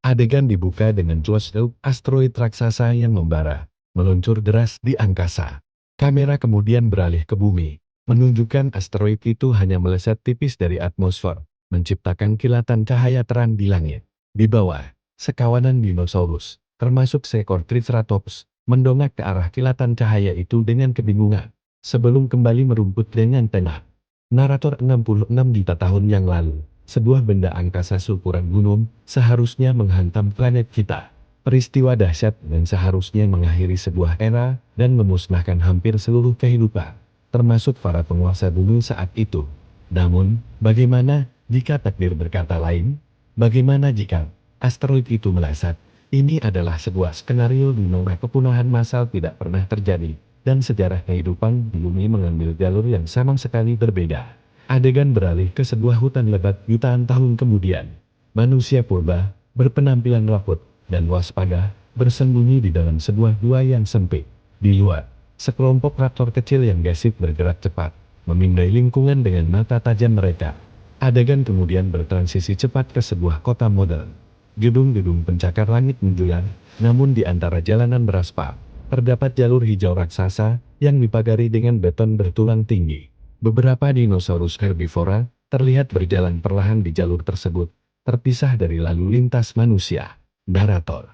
Adegan dibuka dengan close-up asteroid raksasa yang membara, meluncur deras di angkasa. Kamera kemudian beralih ke bumi, menunjukkan asteroid itu hanya meleset tipis dari atmosfer, menciptakan kilatan cahaya terang di langit. Di bawah, sekawanan dinosaurus, termasuk seekor Triceratops, mendongak ke arah kilatan cahaya itu dengan kebingungan, sebelum kembali merumput dengan tenang. Narator 66 juta tahun yang lalu. Sebuah benda angkasa seukuran gunung seharusnya menghantam planet kita. Peristiwa dahsyat dan seharusnya mengakhiri sebuah era dan memusnahkan hampir seluruh kehidupan, termasuk para penguasa bumi saat itu. Namun, bagaimana jika takdir berkata lain? Bagaimana jika asteroid itu meleset? Ini adalah sebuah skenario di mana kepunahan massal tidak pernah terjadi, dan sejarah kehidupan di bumi mengambil jalur yang sama sekali berbeda. Adegan beralih ke sebuah hutan lebat jutaan tahun kemudian. Manusia purba, berpenampilan rapuh dan waspada, bersembunyi di dalam sebuah gua yang sempit. Di luar, sekelompok raptor kecil yang gesit bergerak cepat, memindai lingkungan dengan mata tajam mereka. Adegan kemudian bertransisi cepat ke sebuah kota modern. Gedung-gedung pencakar langit menjulang, namun di antara jalanan beraspal, terdapat jalur hijau raksasa yang dipagari dengan beton bertulang tinggi. Beberapa dinosaurus herbivora terlihat berjalan perlahan di jalur tersebut, terpisah dari lalu lintas manusia. Narator.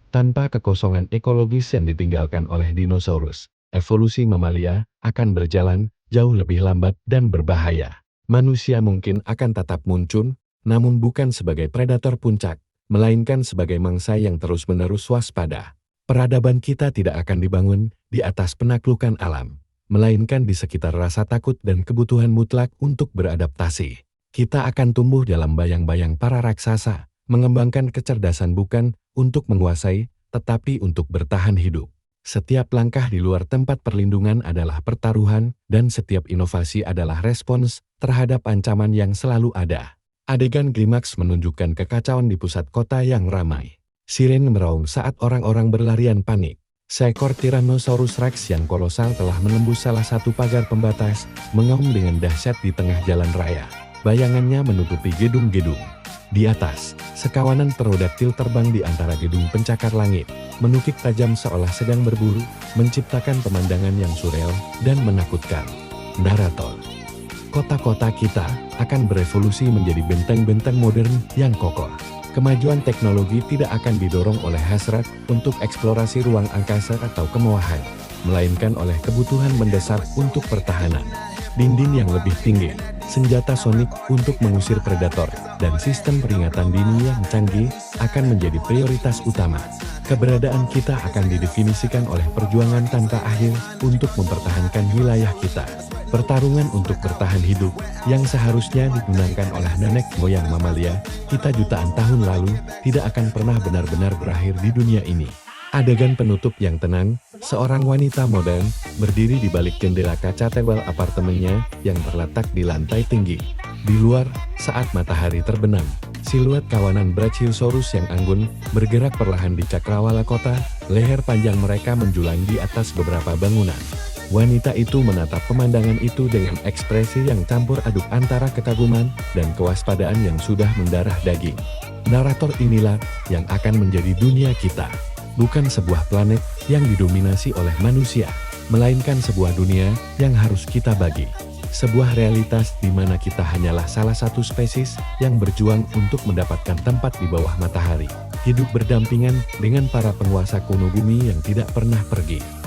Tanpa kekosongan ekologis yang ditinggalkan oleh dinosaurus, evolusi mamalia akan berjalan jauh lebih lambat dan berbahaya. Manusia mungkin akan tetap muncul, namun bukan sebagai predator puncak, melainkan sebagai mangsa yang terus-menerus waspada. Peradaban kita tidak akan dibangun di atas penaklukan alam, melainkan di sekitar rasa takut dan kebutuhan mutlak untuk beradaptasi. Kita akan tumbuh dalam bayang-bayang para raksasa, mengembangkan kecerdasan bukan untuk menguasai, tetapi untuk bertahan hidup. Setiap langkah di luar tempat perlindungan adalah pertaruhan, dan setiap inovasi adalah respons terhadap ancaman yang selalu ada. Adegan klimaks menunjukkan kekacauan di pusat kota yang ramai. Siren meraung saat orang-orang berlarian panik. Seekor Tyrannosaurus Rex yang kolosal telah menembus salah satu pagar pembatas, mengaum dengan dahsyat di tengah jalan raya. Bayangannya menutupi gedung-gedung. Di atas, sekawanan pterodaktil terbang di antara gedung pencakar langit, menukik tajam seolah sedang berburu, menciptakan pemandangan yang surreal dan menakutkan. Narator. Kota-kota kita akan berevolusi menjadi benteng-benteng modern yang kokoh. Kemajuan teknologi tidak akan didorong oleh hasrat untuk eksplorasi ruang angkasa atau kemewahan, melainkan oleh kebutuhan mendesak untuk pertahanan. Dinding yang lebih tinggi, senjata sonik untuk mengusir predator, dan sistem peringatan dini yang canggih akan menjadi prioritas utama. Keberadaan kita akan didefinisikan oleh perjuangan tanpa akhir untuk mempertahankan wilayah kita. Pertarungan untuk bertahan hidup, yang seharusnya digunakan oleh nenek moyang mamalia kita jutaan tahun lalu, tidak akan pernah benar-benar berakhir di dunia ini. Adegan penutup yang tenang, seorang wanita modern berdiri di balik jendela kaca tebal apartemennya yang terletak di lantai tinggi. Di luar, saat matahari terbenam, siluet kawanan Brachiosaurus yang anggun bergerak perlahan di cakrawala kota, leher panjang mereka menjulang di atas beberapa bangunan. Wanita itu menatap pemandangan itu dengan ekspresi yang campur aduk antara kekaguman dan kewaspadaan yang sudah mendarah daging. Narator inilah yang akan menjadi dunia kita. Bukan sebuah planet yang didominasi oleh manusia, melainkan sebuah dunia yang harus kita bagi. Sebuah realitas di mana kita hanyalah salah satu spesies yang berjuang untuk mendapatkan tempat di bawah matahari. Hidup berdampingan dengan para penguasa kuno bumi yang tidak pernah pergi.